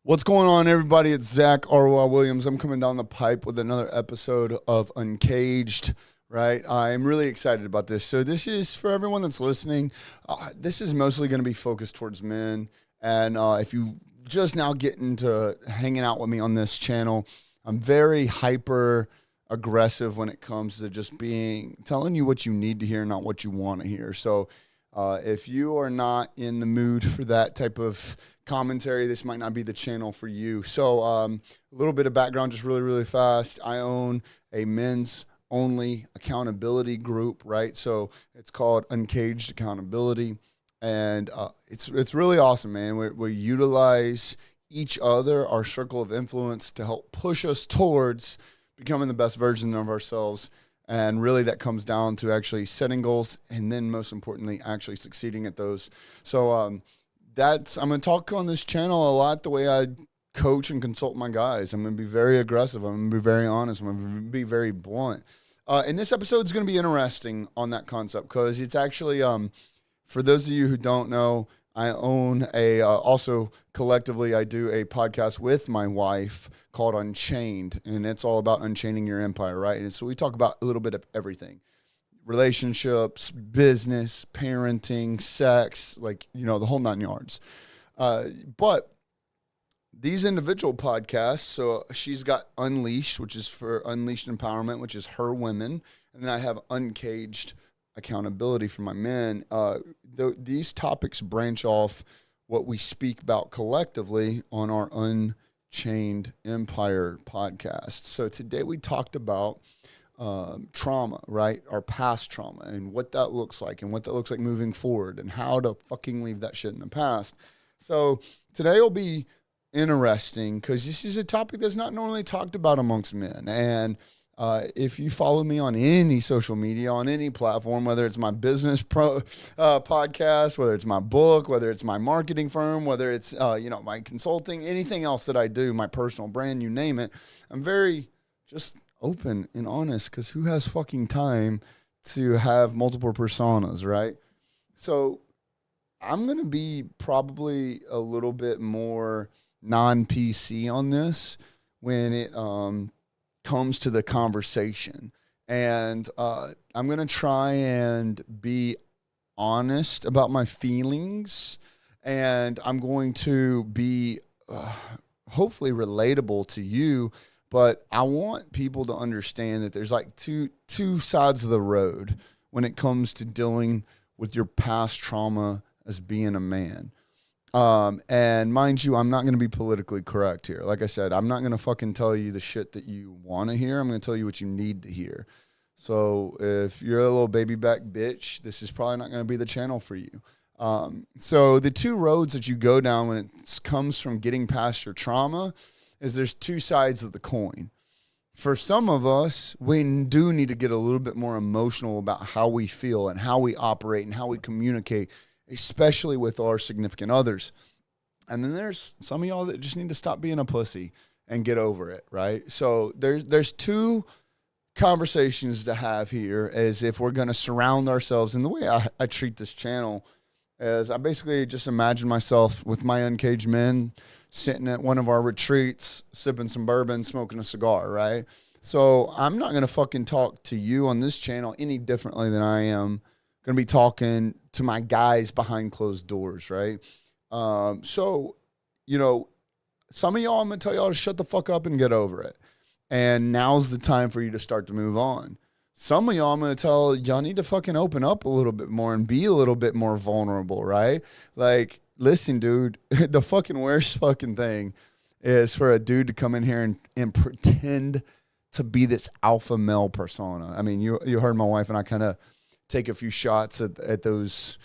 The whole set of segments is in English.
What's going on, everybody? It's Zach Arwell Williams. I'm coming down the pipe with another episode of Uncaged, right? I'm really excited about this. So this is, for everyone that's listening, this is mostly going to be focused towards men. And if you just now get into hanging out with me on this channel, I'm very hyper aggressive when it comes to just telling you what you need to hear, not what you want to hear. So if you are not in the mood for that type of commentary, this might not be the channel for you. So a little bit of background, just really, really fast. I own a men's only accountability group, right? So it's called Uncaged Accountability. And it's really awesome, man. We utilize each other, our circle of influence, to help push us towards becoming the best version of ourselves. And really that comes down to actually setting goals and then most importantly, actually succeeding at those. So I'm going to talk on this channel a lot the way I coach and consult my guys. I'm going to be very aggressive. I'm going to be very honest. I'm going to be very blunt. And this episode is going to be interesting on that concept because it's actually, for those of you who don't know, I own also collectively, I do a podcast with my wife called Unchained, and it's all about unchaining your empire, right? And so we talk about a little bit of everything: relationships, business, parenting, sex, the whole 9 yards. But these individual podcasts, so she's got Unleashed, which is for Unleashed Empowerment, which is her women, and then I have Uncaged Accountability for my men. These topics branch off what we speak about collectively on our Unchained Empire podcast. So today we talked about trauma, right? Our past trauma and what that looks like and what that looks like moving forward and how to fucking leave that shit in the past. So today will be interesting because this is a topic that's not normally talked about amongst men. And if you follow me on any social media, on any platform, whether it's my business podcast, whether it's my book, whether it's my marketing firm, whether it's my consulting, anything else that I do, my personal brand, you name it, I'm very just open and honest because who has fucking time to have multiple personas, right? So I'm going to be probably a little bit more non-PC on this when it comes to the conversation. And I'm going to try and be honest about my feelings, and I'm going to be hopefully relatable to you, but I want people to understand that there's like two sides of the road when it comes to dealing with your past trauma as being a man. And mind you, I'm not going to be politically correct here. Like I said, I'm not going to fucking tell you the shit that you want to hear. I'm going to tell you what you need to hear. So if you're a little baby back bitch, this is probably not going to be the channel for you. So the two roads that you go down when it comes from getting past your trauma is there's two sides of the coin. For some of us, we do need to get a little bit more emotional about how we feel and how we operate and how we communicate, especially with our significant others. And then there's some of y'all that just need to stop being a pussy and get over it, right? So there's two conversations to have here as if we're going to surround ourselves. And the way I treat this channel is I basically just imagine myself with my uncaged men sitting at one of our retreats, sipping some bourbon, smoking a cigar, right? So I'm not going to fucking talk to you on this channel any differently than I am going to be talking to my guys behind closed doors, right? So, some of y'all, I'm going to tell y'all to shut the fuck up and get over it. And now's the time for you to start to move on. Some of y'all, I'm going to tell y'all need to fucking open up a little bit more and be a little bit more vulnerable, right? Like, listen, dude, the fucking worst fucking thing is for a dude to come in here and pretend to be this alpha male persona. I mean, you heard my wife and I kind of take a few shots at those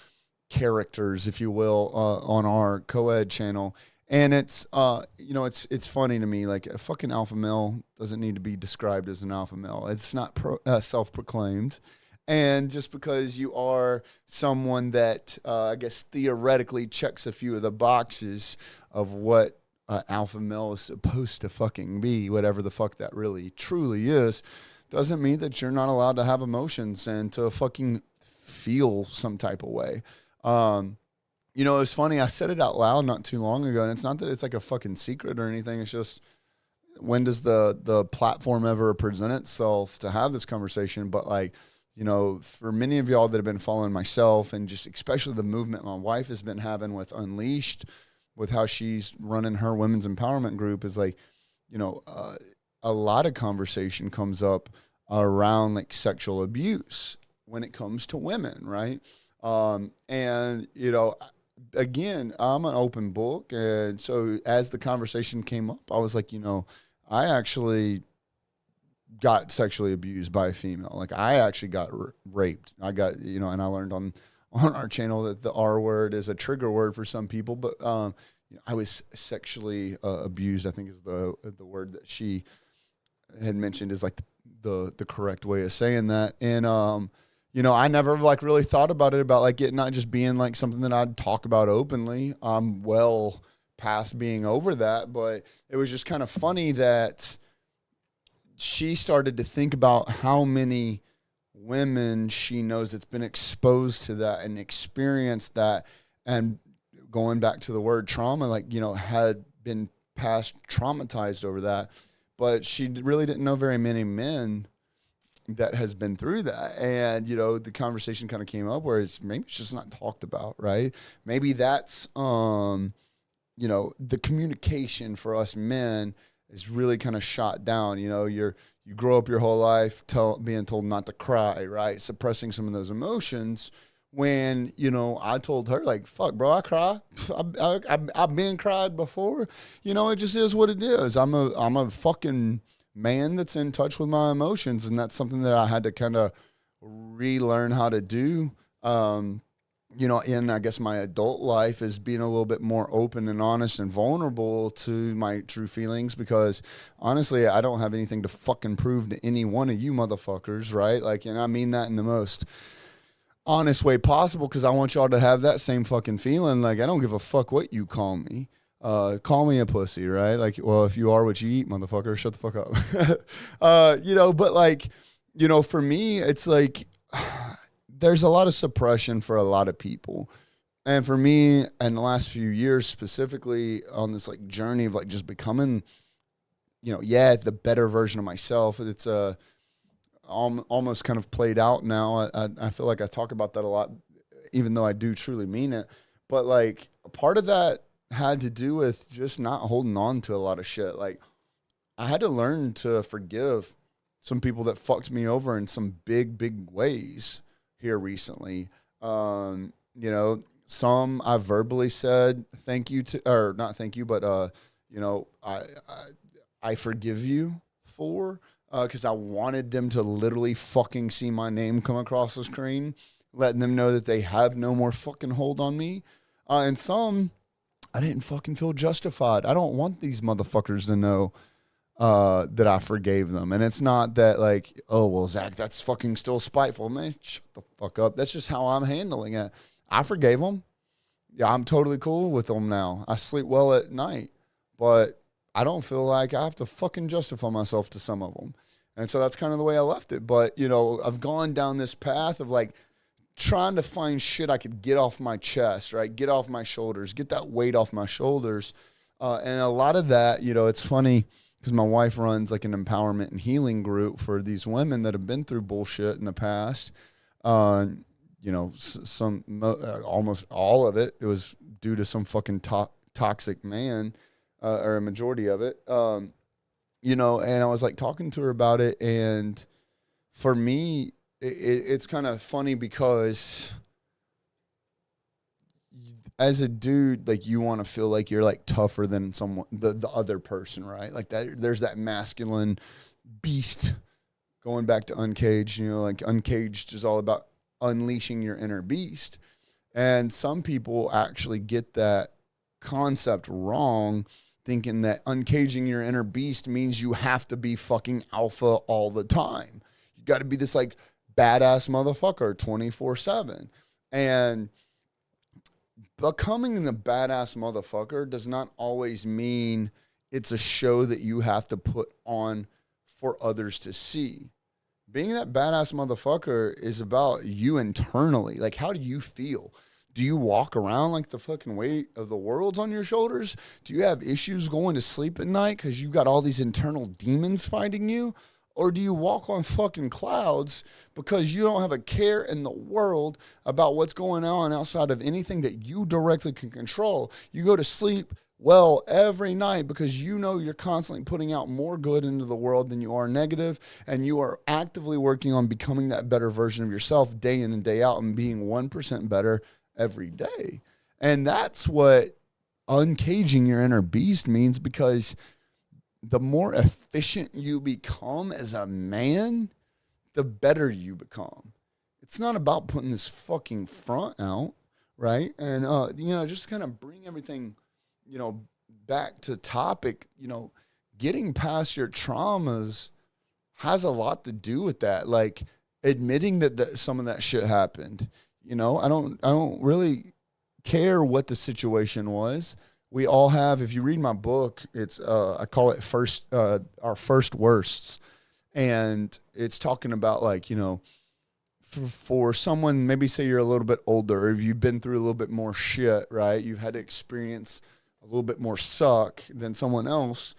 characters, if you will, on our co-ed channel. And it's funny to me, like a fucking alpha male doesn't need to be described as an alpha male. It's not self-proclaimed. And just because you are someone that, I guess, theoretically checks a few of the boxes of what alpha male is supposed to fucking be, whatever the fuck that really truly is, doesn't mean that you're not allowed to have emotions and to fucking feel some type of way. You know, it's funny. I said it out loud not too long ago, and it's not that it's like a fucking secret or anything. It's just, when does the platform ever present itself to have this conversation? But like, you know, for many of y'all that have been following myself and just especially the movement my wife has been having with Unleashed, with how she's running her women's empowerment group, is like, you know, a lot of conversation comes up around like sexual abuse when it comes to women, right? And, you know, again, I'm an open book. And so as the conversation came up, I was like, you know, I actually got sexually abused by a female. Like I actually got raped. I got, you know, and I learned on our channel that the R word is a trigger word for some people, but I was sexually abused, I think is the word that she had mentioned is like the correct way of saying that. And, you know, I never like really thought about it, about like it not just being like something that I'd talk about openly. I'm well past being over that, but it was just kind of funny that she started to think about how many women she knows that's been exposed to that and experienced that, and going back to the word trauma, like, you know, had been past traumatized over that, but she really didn't know very many men that has been through that. And, you know, the conversation kind of came up where maybe it's just not talked about, right? Maybe that's, you know, the communication for us men is really kind of shot down. You know, you grow up your whole life being told not to cry, right? Suppressing some of those emotions. When, you know, I told her, like, fuck, bro, I cry. I've been cried before. You know, it just is what it is. I'm a fucking man that's in touch with my emotions, and that's something that I had to kind of relearn how to do. You know, in, I guess, my adult life, is being a little bit more open and honest and vulnerable to my true feelings, because honestly, I don't have anything to fucking prove to any one of you motherfuckers, right? Like, and I mean that in the most honest way possible, because I want y'all to have that same fucking feeling. Like, I don't give a fuck what you call me. Call me a pussy, right? Like, well, if you are what you eat, motherfucker, shut the fuck up. You know, but like, you know, for me, it's like, there's a lot of suppression for a lot of people. And for me, in the last few years, specifically on this like journey of like just becoming, you know, the better version of myself, it's almost kind of played out now. I feel like I talk about that a lot, even though I do truly mean it. But like, a part of that had to do with just not holding on to a lot of shit. Like, I had to learn to forgive some people that fucked me over in some big, big ways here recently. You know, some I verbally said thank you to, or not thank you, but you know, I forgive you for, because I wanted them to literally fucking see my name come across the screen, letting them know that they have no more fucking hold on me. And some I didn't fucking feel justified. I don't want these motherfuckers to know that I forgave them. And it's not that like, oh, well, Zach, that's fucking still spiteful. Man, shut the fuck up. That's just how I'm handling it. I forgave them. Yeah, I'm totally cool with them now. I sleep well at night. But I don't feel like I have to fucking justify myself to some of them. And so that's kind of the way I left it. But, you know, I've gone down this path of like trying to find shit I could get off my chest, right? Get off my shoulders, get that weight off my shoulders. And a lot of that, you know, it's funny because my wife runs like an empowerment and healing group for these women that have been through bullshit in the past. You know, almost all of it was due to some fucking toxic man, or a majority of it. You know, and I was like talking to her about it, and for me, it's kind of funny because as a dude, like, you want to feel like you're like tougher than someone, the other person, right? Like that, there's that masculine beast. Going back to Uncaged, you know, like Uncaged is all about unleashing your inner beast. And some people actually get that concept wrong, thinking that uncaging your inner beast means you have to be fucking alpha all the time. You got to be this like badass motherfucker 24/7. And becoming the badass motherfucker does not always mean it's a show that you have to put on for others to see. Being that badass motherfucker is about you internally. Like, how do you feel? Do you walk around like the fucking weight of the world's on your shoulders? Do you have issues going to sleep at night because you've got all these internal demons fighting you? Or do you walk on fucking clouds because you don't have a care in the world about what's going on outside of anything that you directly can control? You go to sleep well every night because you know you're constantly putting out more good into the world than you are negative, and you are actively working on becoming that better version of yourself day in and day out and being 1% better every day. And that's what uncaging your inner beast means, because the more efficient you become as a man, the better you become. It's not about putting this fucking front out, right? And, just kind of bring everything, back to topic, getting past your traumas has a lot to do with that. Like admitting that some of that shit happened. I don't really care what the situation was. We all have, if you read my book, it's I call it our first worsts. And it's talking about like, for someone, maybe say you're a little bit older, or if you've been through a little bit more shit, right? You've had to experience a little bit more suck than someone else.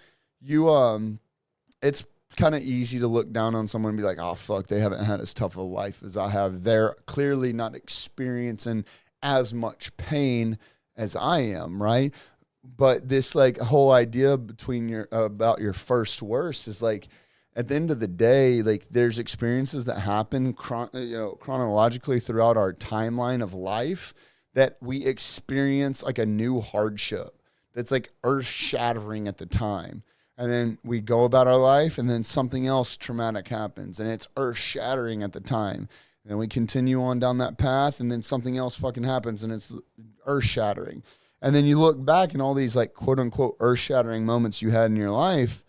It's kind of easy to look down on someone and be like, oh, fuck, they haven't had as tough a life as I have. They're clearly not experiencing as much pain as I am, right? But this like whole idea about your first worst is like, at the end of the day, like there's experiences that happen chronologically throughout our timeline of life that we experience like a new hardship that's like earth shattering at the time. And then we go about our life, and then something else traumatic happens, and it's earth shattering at the time. And then we continue on down that path, and then something else fucking happens, and it's earth shattering. And then you look back, and all these like quote unquote earth shattering moments you had in your life,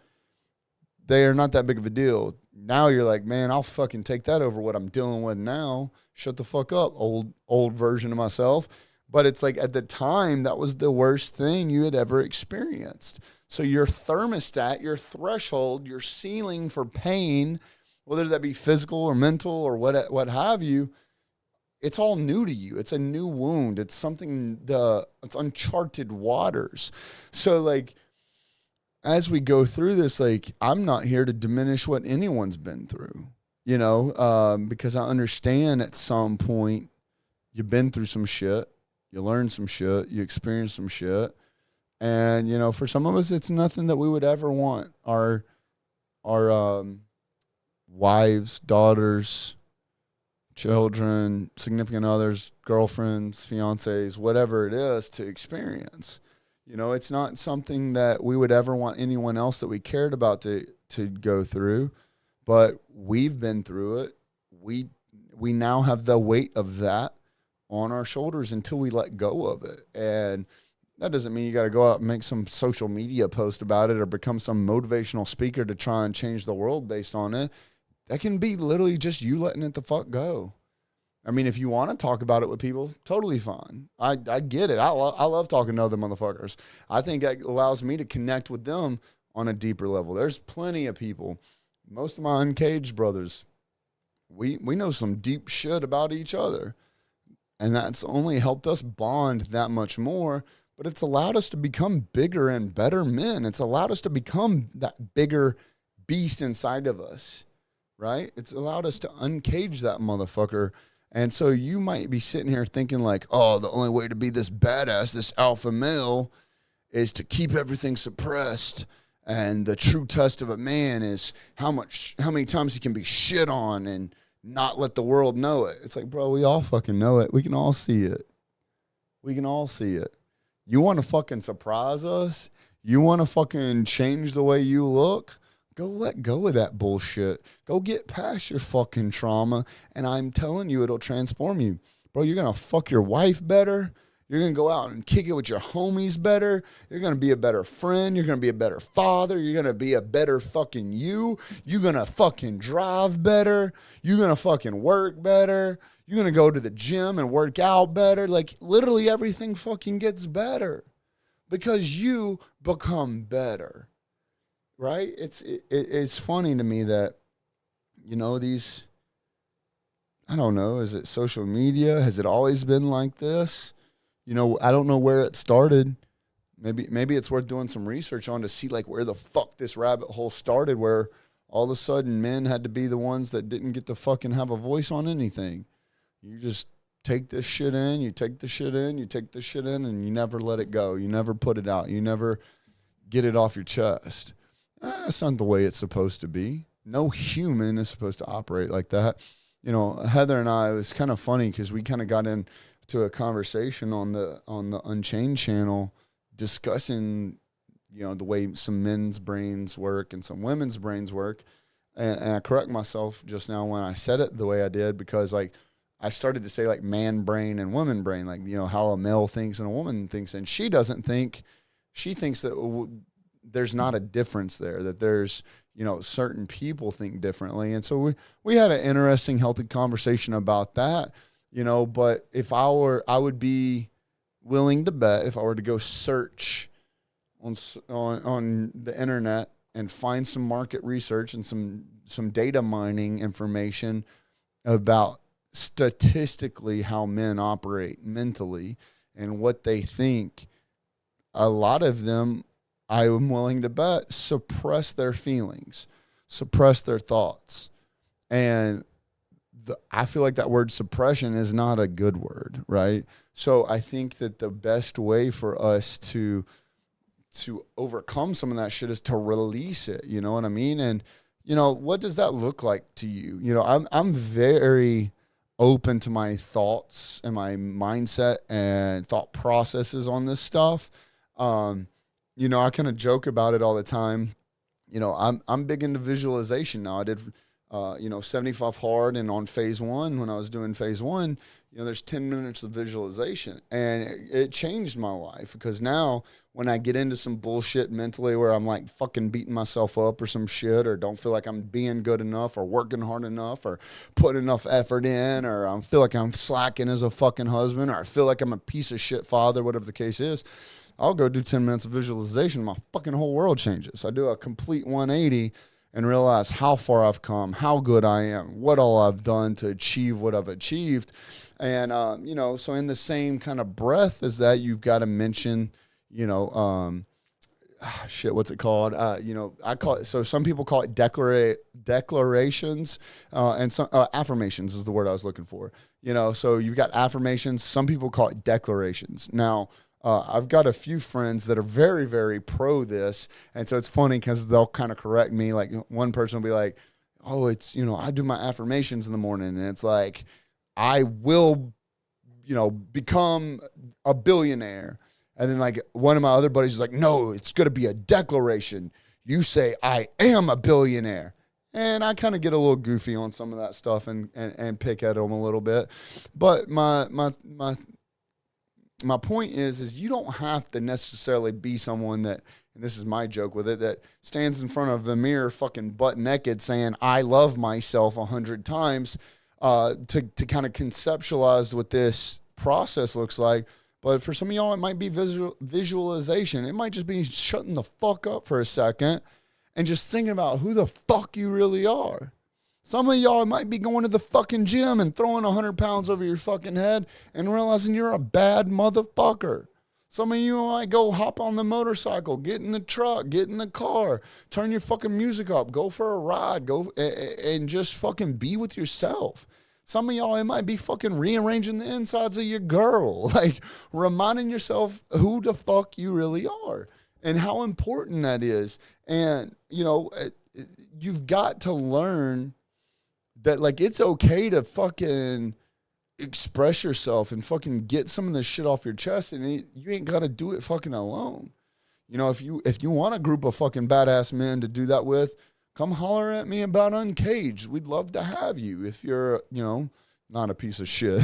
they are not that big of a deal. Now you're like, man, I'll fucking take that over what I'm dealing with now. Shut the fuck up, old version of myself. But it's like at the time, that was the worst thing you had ever experienced. So your thermostat, your threshold, your ceiling for pain, whether that be physical or mental or what have you, it's all new to you. It's a new wound. It's something, it's uncharted waters. So like, as we go through this, like, I'm not here to diminish what anyone's been through, because I understand at some point you've been through some shit, you learned some shit, you experienced some shit. And, for some of us, it's nothing that we would ever want our wives, daughters, children, significant others, girlfriends, fiancés, whatever it is, to experience. It's not something that we would ever want anyone else that we cared about to go through, but we've been through it. We now have the weight of that on our shoulders until we let go of it. And that doesn't mean you got to go out and make some social media post about it or become some motivational speaker to try and change the world based on it. That can be literally just you letting it the fuck go. I mean, if you want to talk about it with people, totally fine. I get it. I love talking to other motherfuckers. I think that allows me to connect with them on a deeper level. There's plenty of people. Most of my Uncaged brothers, we know some deep shit about each other. And that's only helped us bond that much more. But it's allowed us to become bigger and better men. It's allowed us to become that bigger beast inside of us, right? It's allowed us to uncage that motherfucker. And so you might be sitting here thinking like, oh, the only way to be this badass, this alpha male, is to keep everything suppressed. And the true test of a man is how many times he can be shit on and not let the world know it. It's like, bro, we all fucking know it. We can all see it. We can all see it. You want to fucking surprise us? You want to fucking change the way you look? Go let go of that bullshit. Go get past your fucking trauma, and I'm telling you, it'll transform you. Bro, you're going to fuck your wife better. You're going to go out and kick it with your homies better. You're going to be a better friend. You're going to be a better father. You're going to be a better fucking you. You're going to fucking drive better. You're going to fucking work better. You're going to go to the gym and work out better. Like, literally everything fucking gets better because you become better. Right? It's funny to me that, these I don't know. Is it social media? Has it always been like this? I don't know where it started. Maybe it's worth doing some research on to see like where the fuck this rabbit hole started, where all of a sudden men had to be the ones that didn't get to fucking have a voice on anything. You just take this shit in, you take the shit in, you take the shit in, and you never let it go. You never put it out. You never get it off your chest. That's not the way it's supposed to be. No human is supposed to operate like that. Heather and I, it was kind of funny because we kind of got into a conversation on the Unchained channel discussing, the way some men's brains work and some women's brains work. And I correct myself just now when I said it the way I did, because like I started to say like man brain and woman brain, like, how a male thinks and a woman thinks. And she doesn't think, she thinks that there's not a difference there, that there's, certain people think differently. And so we had an interesting, healthy conversation about that, but if I would be willing to bet if I were to go search on the internet and find some market research and some data mining information about statistically how men operate mentally and what they think, a lot of them, I am willing to bet, suppress their feelings, suppress their thoughts. And I feel like that word suppression is not a good word, right? So I think that the best way for us to overcome some of that shit is to release it. You know what I mean? And, what does that look like to you? I'm very open to my thoughts and my mindset and thought processes on this stuff. I kind of joke about it all the time. I'm big into visualization now. I did 75 hard, and on phase one, when I was doing phase one, there's 10 minutes of visualization, and it changed my life, because now when I get into some bullshit mentally where I'm like fucking beating myself up or some shit, or don't feel like I'm being good enough or working hard enough or putting enough effort in, or I feel like I'm slacking as a fucking husband, or I feel like I'm a piece of shit father, whatever the case is, I'll go do 10 minutes of visualization. My fucking whole world changes. I do a complete 180 and realize how far I've come, how good I am, what all I've done to achieve what I've achieved. And, so in the same kind of breath as that, you've got to mention, what's it called? I call it, so some people call it declarations, and some affirmations is the word I was looking for. So you've got affirmations. Some people call it declarations. Now, I've got a few friends that are very, very pro this. And so it's funny because they'll kind of correct me. Like one person will be like, oh, it's, I do my affirmations in the morning. And it's like, I will, become a billionaire. And then like one of my other buddies is like, no, it's going to be a declaration. You say, I am a billionaire. And I kind of get a little goofy on some of that stuff and pick at them a little bit. But my point is you don't have to necessarily be someone that, and this is my joke with it, that stands in front of the mirror fucking butt naked saying, I love myself 100 times to kind of conceptualize what this process looks like. But for some of y'all, it might be visualization. It might just be shutting the fuck up for a second and just thinking about who the fuck you really are. Some of y'all might be going to the fucking gym and throwing 100 pounds over your fucking head and realizing you're a bad motherfucker. Some of you might go hop on the motorcycle, get in the truck, get in the car, turn your fucking music up, go for a ride, go and just fucking be with yourself. Some of y'all, it might be fucking rearranging the insides of your girl, like reminding yourself who the fuck you really are and how important that is. And, you've got to learn that, like, it's okay to fucking express yourself and fucking get some of this shit off your chest, and you ain't got to do it fucking alone. If you want a group of fucking badass men to do that with, come holler at me about Uncaged. We'd love to have you if you're, not a piece of shit,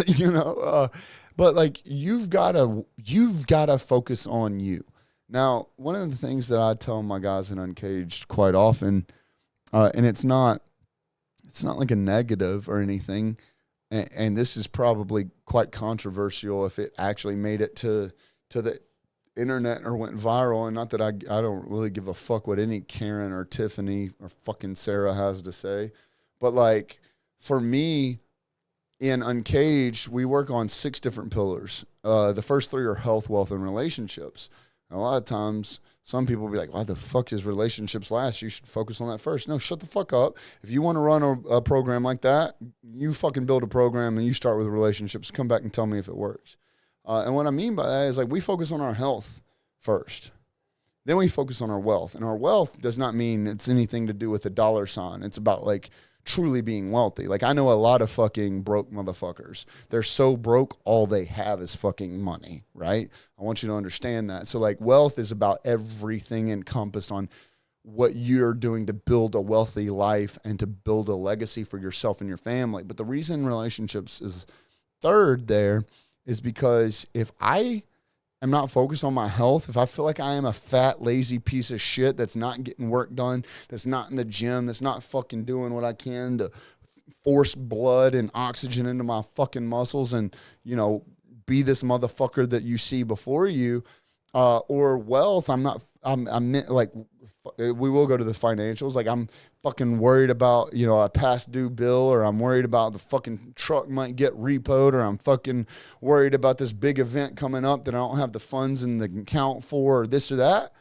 but like you've got to focus on you. Now, one of the things that I tell my guys in Uncaged quite often, and it's not like a negative or anything, and this is probably quite controversial if it actually made it to the internet or went viral, and not that I don't really give a fuck what any Karen or Tiffany or fucking Sarah has to say, but like for me, in Uncaged, we work on 6 different pillars. The first 3 are health, wealth, and relationships. And a lot of times, some people will be like, why the fuck is relationships last? You should focus on that first. No, shut the fuck up. If you want to run a program like that, you fucking build a program and you start with relationships. Come back and tell me if it works. And what I mean by that is like we focus on our health first. Then we focus on our wealth. And our wealth does not mean it's anything to do with a dollar sign. It's about like truly being wealthy. Like I know a lot of fucking broke motherfuckers. They're so broke, all they have is fucking money, right? I want you to understand that. So like wealth is about everything encompassed on what you're doing to build a wealthy life and to build a legacy for yourself and your family. But the reason relationships is third there is because if I am not focused on my health, if I feel like I am a fat, lazy piece of shit that's not getting work done, that's not in the gym, that's not fucking doing what I can to force blood and oxygen into my fucking muscles and, you know, be this motherfucker that you see before you, or wealth, I'm like, we will go to the financials. Like I'm fucking worried about, you know, a past due bill, or I'm worried about the fucking truck might get repoed, or I'm fucking worried about this big event coming up that I don't have the funds in the account for, or this or that.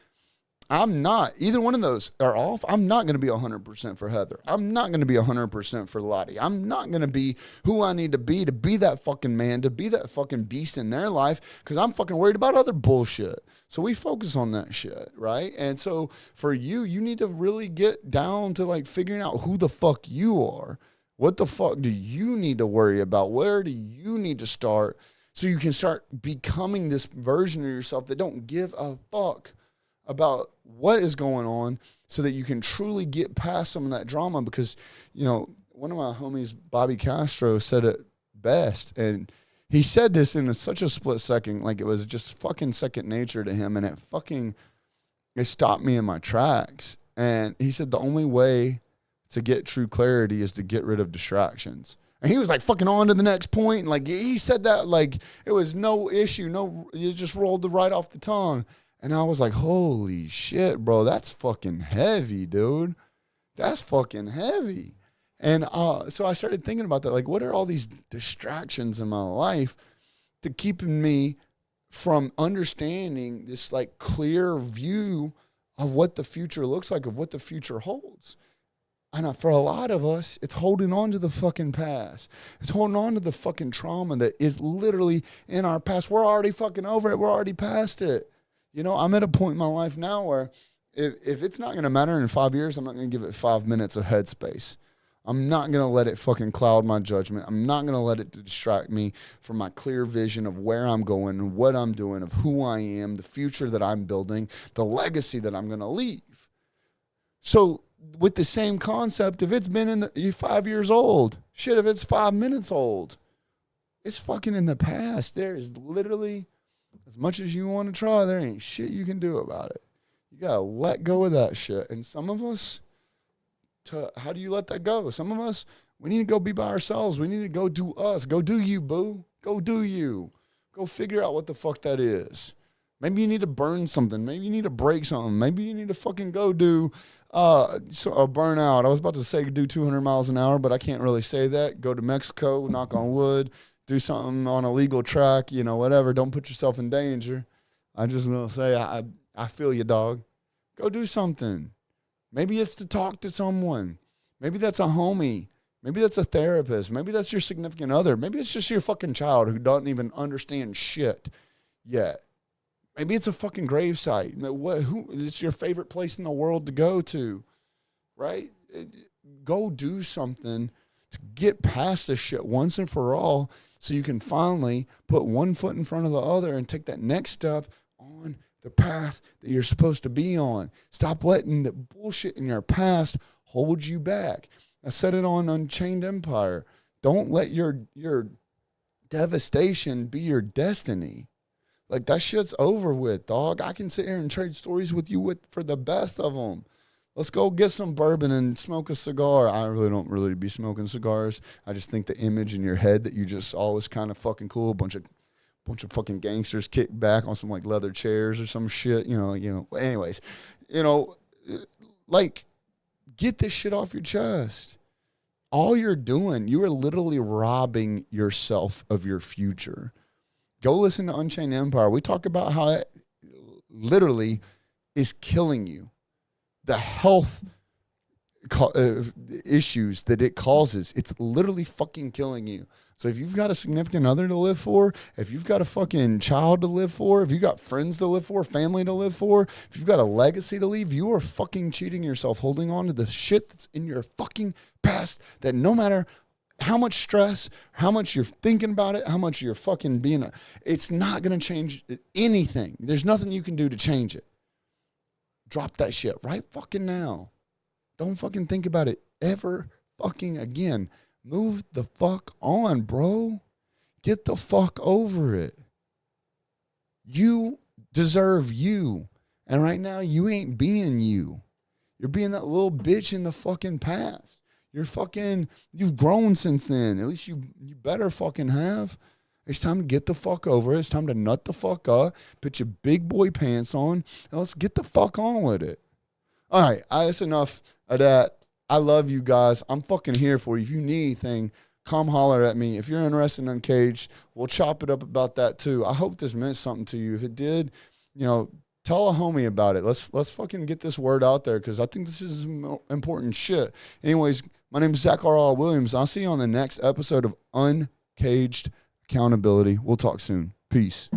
I'm not. Either one of those are off. I'm not going to be 100% for Heather. I'm not going to be 100% for Lottie. I'm not going to be who I need to be that fucking man, to be that fucking beast in their life, because I'm fucking worried about other bullshit. So we focus on that shit, right? And so for you, you need to really get down to like figuring out who the fuck you are. What the fuck do you need to worry about? Where do you need to start so you can start becoming this version of yourself that don't give a fuck about what is going on, so that you can truly get past some of that drama? Because, you know, one of my homies, Bobby Castro, said it best. And he said this in such a split second, like it was just fucking second nature to him. And it stopped me in my tracks. And he said the only way to get true clarity is to get rid of distractions. And he was like fucking on to the next point. And like he said that like it was no issue. No, it just rolled right off the tongue. And I was like, holy shit, bro, that's fucking heavy, dude. That's fucking heavy. And so I started thinking about that. Like, what are all these distractions in my life to keeping me from understanding this, like, clear view of what the future looks like, of what the future holds? And for a lot of us, it's holding on to the fucking past. It's holding on to the fucking trauma that is literally in our past. We're already fucking over it. We're already past it. You know, I'm at a point in my life now where if it's not going to matter in 5 years, I'm not going to give it 5 minutes of headspace. I'm not going to let it fucking cloud my judgment. I'm not going to let it distract me from my clear vision of where I'm going and what I'm doing, of who I am, the future that I'm building, the legacy that I'm going to leave. So with the same concept, if it's been you're 5 years old, shit, if it's 5 minutes old, it's fucking in the past. There is literally, as much as you want to try, there ain't shit you can do about it. You got to let go of that shit. And some of us, how do you let that go? Some of us, we need to go be by ourselves. We need to go do us. Go do you, boo. Go do you. Go figure out what the fuck that is. Maybe you need to burn something. Maybe you need to break something. Maybe you need to fucking go do a burnout. I was about to say do 200 miles an hour, but I can't really say that. Go to Mexico, knock on wood. Do something on a legal track, you know, whatever. Don't put yourself in danger. I just going to say, I feel you, dog. Go do something. Maybe it's to talk to someone. Maybe that's a homie. Maybe that's a therapist. Maybe that's your significant other. Maybe it's just your fucking child who doesn't even understand shit yet. Maybe it's a fucking gravesite. It's your favorite place in the world to go to, right? Go do something to get past this shit once and for all, so you can finally put one foot in front of the other and take that next step on the path that you're supposed to be on. Stop letting the bullshit in your past hold you back. I said it on Unchained Empire. Don't let your devastation be your destiny. Like, that shit's over with, dog. I can sit here and trade stories with you for the best of them. Let's go get some bourbon and smoke a cigar. I really don't really be smoking cigars. I just think the image in your head that you just saw is kind of fucking cool. A bunch of fucking gangsters kicked back on some like leather chairs or some shit. You know. Anyways, like, get this shit off your chest. all you're doing, you are literally robbing yourself of your future. Go listen to Unchained Empire. We talk about how it literally is killing you. The health issues that it causes, it's literally fucking killing you. So if you've got a significant other to live for, if you've got a fucking child to live for, if you've got friends to live for, family to live for, if you've got a legacy to leave, you are fucking cheating yourself, holding on to the shit that's in your fucking past that no matter how much stress, how much you're thinking about it, how much you're fucking being, it's not going to change anything. There's nothing you can do to change it. Drop that shit right fucking now. Don't fucking think about it ever fucking again. Move the fuck on, bro. Get the fuck over it. You deserve you. And right now, you ain't being you. You're being that little bitch in the fucking past. You've grown since then. At least you better fucking have. It's time to get the fuck over it. It's time to nut the fuck up, put your big boy pants on, and let's get the fuck on with it. All right, that's enough of that. I love you guys. I'm fucking here for you. If you need anything, come holler at me. If you're interested in Uncaged, we'll chop it up about that too. I hope this meant something to you. If it did, tell a homie about it. Let's fucking get this word out there because I think this is important shit. Anyways, my name is Zach R. Williams. I'll see you on the next episode of Uncaged Accountability. We'll talk soon. Peace.